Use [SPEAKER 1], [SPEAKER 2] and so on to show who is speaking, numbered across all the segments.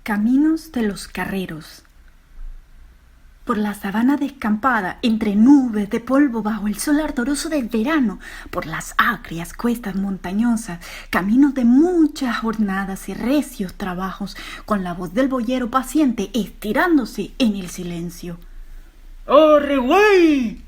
[SPEAKER 1] Caminos de los carreros. Por la sabana descampada, entre nubes de polvo bajo el sol ardoroso del verano, por las agrias cuestas montañosas, caminos de muchas jornadas y recios trabajos, con la voz del boyero paciente estirándose en el silencio.
[SPEAKER 2] ¡Arre, güey!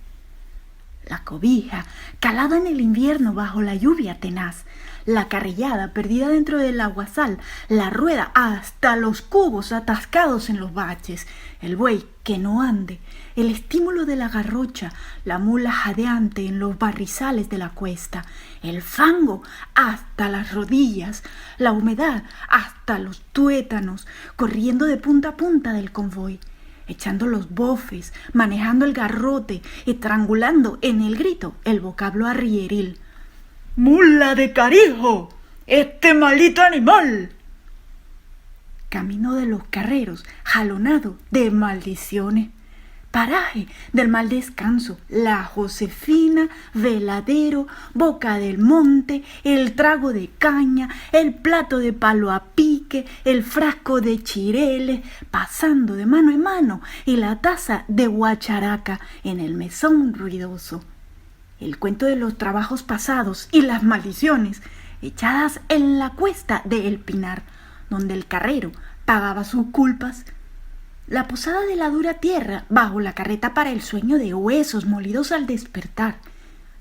[SPEAKER 1] La cobija, calada en el invierno bajo la lluvia tenaz, la carrillada perdida dentro del aguasal, la rueda hasta los cubos atascados en los baches, el buey que no ande, el estímulo de la garrocha, la mula jadeante en los barrizales de la cuesta, el fango hasta las rodillas, la humedad hasta los tuétanos, corriendo de punta a punta del convoy, echando los bofes, manejando el garrote, estrangulando en el grito el vocablo arrieril.
[SPEAKER 2] ¡Mula de carijo! ¡Este maldito animal!
[SPEAKER 1] Camino de los carreros, jalonado de maldiciones. Paraje del mal descanso, la Josefina, Veladero, Boca del Monte, el trago de caña, el plato de palo a pique, el frasco de chireles, pasando de mano en mano, y la taza de guacharaca en el mesón ruidoso. El cuento de los trabajos pasados y las maldiciones echadas en la cuesta de El Pinar, donde el carrero pagaba sus culpas. La posada de la dura tierra bajo la carreta para el sueño de huesos molidos al despertar.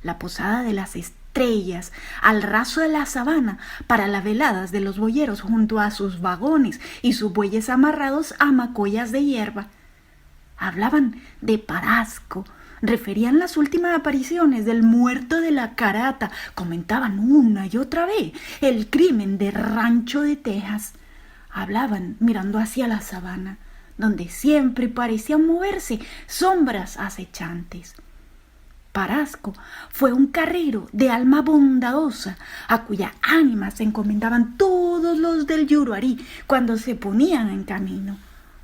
[SPEAKER 1] La posada de las estrellas al raso de la sabana para las veladas de los boyeros junto a sus vagones y sus bueyes amarrados a macollas de hierba. Hablaban de Parasco, referían las últimas apariciones del muerto de la Carata, comentaban una y otra vez el crimen de Rancho de Texas. Hablaban mirando hacia la sabana, donde siempre parecían moverse sombras acechantes. Parasco fue un carrero de alma bondadosa, a cuya ánima se encomendaban todos los del Yuruarí cuando se ponían en camino.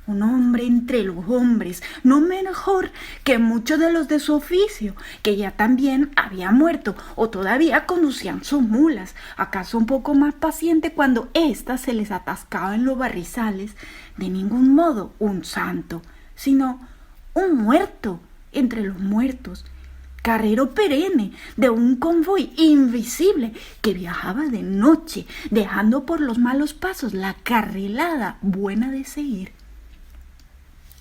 [SPEAKER 1] Un hombre entre los hombres, no mejor que muchos de los de su oficio, que ya también habían muerto o todavía conducían sus mulas, acaso un poco más paciente cuando éstas se les atascaba en los barrizales. De ningún modo un santo, sino un muerto entre los muertos, carrero perenne de un convoy invisible que viajaba de noche, dejando por los malos pasos la carrilada buena de seguir.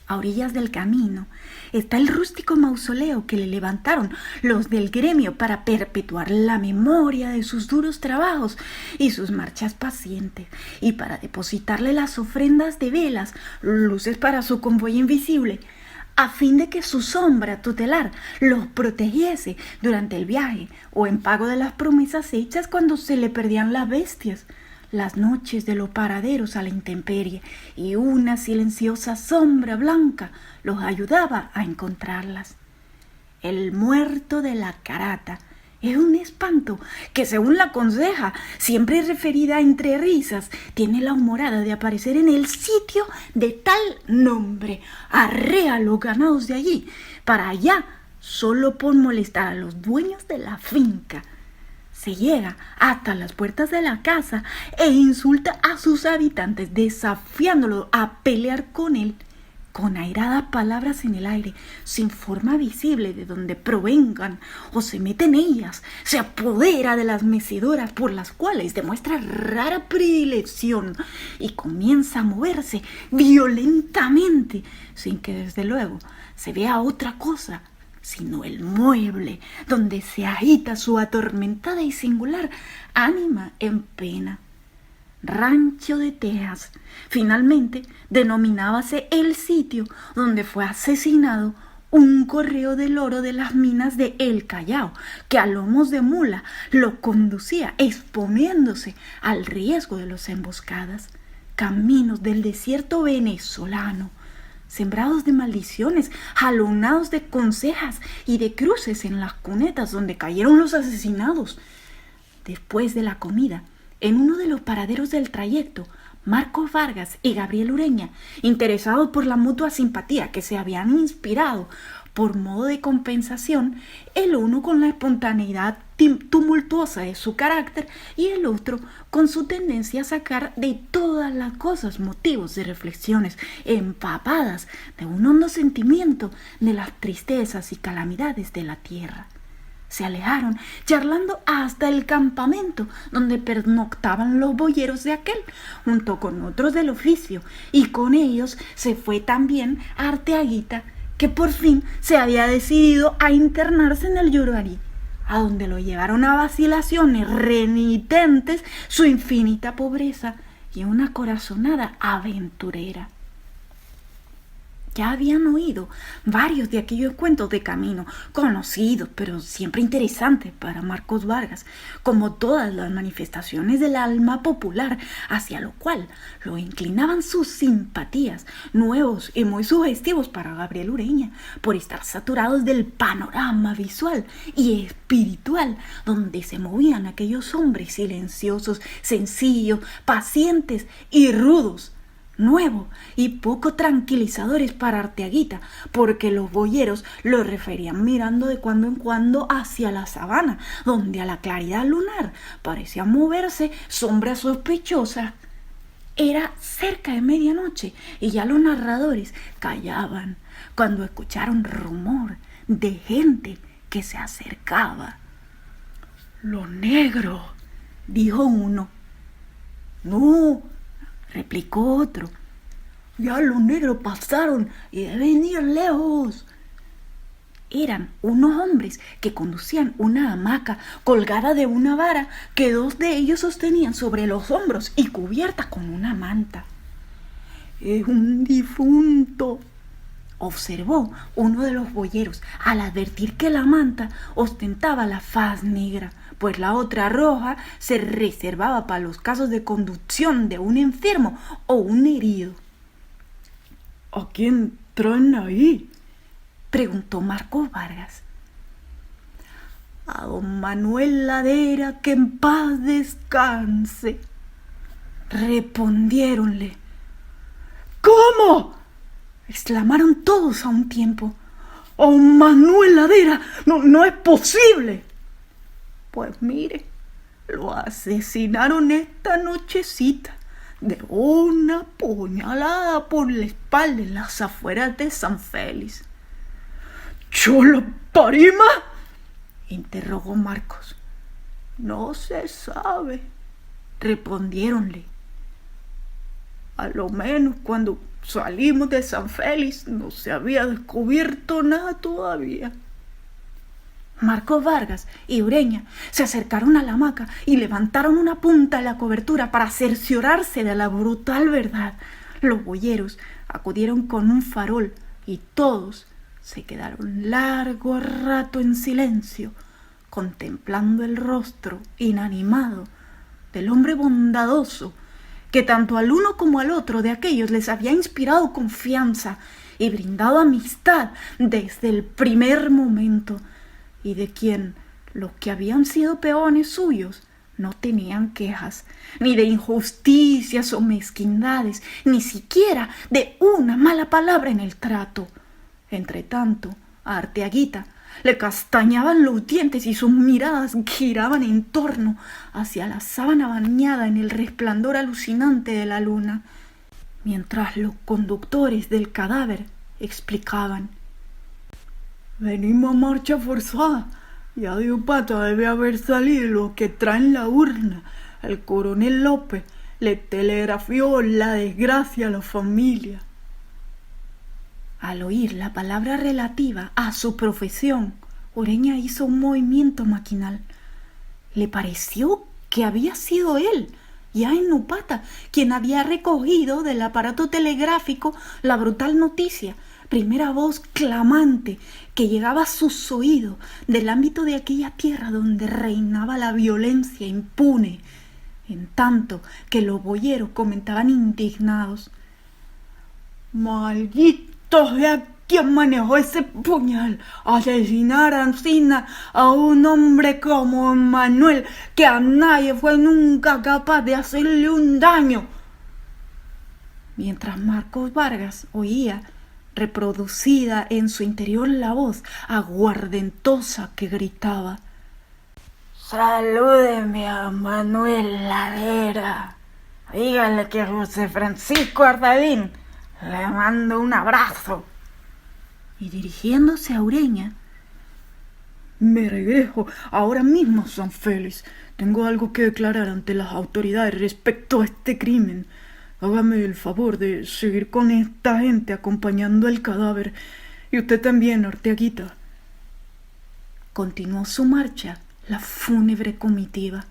[SPEAKER 1] A orillas del camino está el rústico mausoleo que le levantaron los del gremio para perpetuar la memoria de sus duros trabajos y sus marchas pacientes, y para depositarle las ofrendas de velas, luces para su convoy invisible, a fin de que su sombra tutelar los protegiese durante el viaje o en pago de las promesas hechas cuando se le perdían las bestias, las noches de los paraderos a la intemperie, y una silenciosa sombra blanca los ayudaba a encontrarlas. El muerto de la Carata es un espanto que, según la conseja, siempre referida entre risas, tiene la humorada de aparecer en el sitio de tal nombre, arrea a los ganados de allí, para allá, solo por molestar a los dueños de la finca. Se llega hasta las puertas de la casa e insulta a sus habitantes, desafiándolos a pelear con él, con airadas palabras en el aire, sin forma visible de donde provengan, o se mete en ellas, se apodera de las mecedoras por las cuales demuestra rara predilección y comienza a moverse violentamente, sin que desde luego se vea otra cosa sino el mueble donde se agita su atormentada y singular ánima en pena. Rancho de Texas, finalmente denominábase el sitio donde fue asesinado un correo del oro de las minas de El Callao, que a lomos de mula lo conducía exponiéndose al riesgo de las emboscadas. Caminos del desierto venezolano, sembrados de maldiciones, jalonados de consejas y de cruces en las cunetas donde cayeron los asesinados. Después de la comida, en uno de los paraderos del trayecto, Marcos Vargas y Gabriel Ureña, interesados por la mutua simpatía que se habían inspirado por modo de compensación, el uno con la espontaneidad tumultuosa de su carácter y el otro con su tendencia a sacar de todas las cosas motivos de reflexiones empapadas de un hondo sentimiento de las tristezas y calamidades de la tierra. Se alejaron charlando hasta el campamento donde pernoctaban los boyeros de aquel, junto con otros del oficio, y con ellos se fue también Arteaguita, que por fin se había decidido a internarse en el Yurarí, a donde lo llevaron a vacilaciones renitentes su infinita pobreza y una corazonada aventurera. Ya habían oído varios de aquellos cuentos de camino, conocidos, pero siempre interesantes para Marcos Vargas, como todas las manifestaciones del alma popular, hacia lo cual lo inclinaban sus simpatías, nuevos y muy sugestivos para Gabriel Ureña, por estar saturados del panorama visual y espiritual donde se movían aquellos hombres silenciosos, sencillos, pacientes y rudos, nuevo y poco tranquilizadores para Arteaguita, porque los boyeros lo referían mirando de cuando en cuando hacia la sabana, donde a la claridad lunar parecía moverse sombras sospechosas. Era cerca de medianoche y ya los narradores callaban cuando escucharon rumor de gente que se acercaba.
[SPEAKER 2] Los negros,
[SPEAKER 1] dijo uno.
[SPEAKER 2] no,
[SPEAKER 1] replicó otro.
[SPEAKER 2] ya los negros pasaron y deben ir lejos.
[SPEAKER 1] Eran unos hombres que conducían una hamaca colgada de una vara que dos de ellos sostenían sobre los hombros y cubierta con una manta.
[SPEAKER 2] Es un difunto,
[SPEAKER 1] observó uno de los boyeros al advertir que la manta ostentaba la faz negra, pues la otra roja se reservaba para los casos de conducción de un enfermo o un herido.
[SPEAKER 2] ¿A quién traen ahí?,
[SPEAKER 1] preguntó Marcos Vargas.
[SPEAKER 2] A don Manuel Ladera, que en paz descanse,
[SPEAKER 1] respondiéronle.
[SPEAKER 2] ¿Cómo?,
[SPEAKER 1] exclamaron todos a un tiempo.
[SPEAKER 2] ¡Oh, Manuel Ladera! ¡No es posible!
[SPEAKER 1] Pues mire, lo asesinaron esta nochecita de una puñalada por la espalda en las afueras de San Félix.
[SPEAKER 2] ¿Yo la parima?,
[SPEAKER 1] interrogó Marcos. No se sabe, respondiéronle. A lo menos cuando salimos de San Félix no se había descubierto nada todavía. Marcos Vargas y Ureña se acercaron a la hamaca y levantaron una punta de la cobertura para cerciorarse de la brutal verdad. Los boyeros acudieron con un farol y todos se quedaron largo rato en silencio, contemplando el rostro inanimado del hombre bondadoso que tanto al uno como al otro de aquellos les había inspirado confianza y brindado amistad desde el primer momento, y de quien los que habían sido peones suyos no tenían quejas, ni de injusticias o mezquindades, ni siquiera de una mala palabra en el trato. Entretanto, a Arteaguita le castañaban los dientes y sus miradas giraban en torno hacia la sábana bañada en el resplandor alucinante de la luna, mientras los conductores del cadáver explicaban.
[SPEAKER 2] Venimos a marcha forzada. Ya de Upata debe haber salido lo que traen la urna. El coronel López le telegrafió la desgracia a la familia.
[SPEAKER 1] Al oír la palabra relativa a su profesión, Ureña hizo un movimiento maquinal. Le pareció que había sido él, ya en Upata, quien había recogido del aparato telegráfico la brutal noticia, primera voz clamante que llegaba a sus oídos del ámbito de aquella tierra donde reinaba la violencia impune, en tanto que los boyeros comentaban indignados.
[SPEAKER 2] ¡Malditos de quien manejó ese puñal! Asesinar Ancina a un hombre como Manuel, que a nadie fue nunca capaz de hacerle un daño.
[SPEAKER 1] Mientras Marcos Vargas oía reproducida en su interior la voz aguardentosa que gritaba. Salúdeme a Manuel Ladera. Dígale que José Francisco Ardalín le mando un abrazo. Y dirigiéndose a Ureña:
[SPEAKER 2] Me regreso ahora mismo a San Félix. Tengo algo que declarar ante las autoridades respecto a este crimen. Hágame el favor de seguir con esta gente acompañando el cadáver. Y usted también, Arteaguita.
[SPEAKER 1] Continuó su marcha la fúnebre comitiva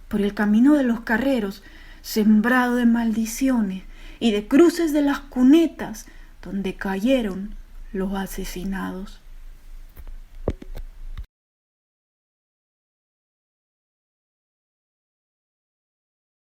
[SPEAKER 1] por el camino de los carreros, sembrado de maldiciones y de cruces de las cunetas donde cayeron los asesinados.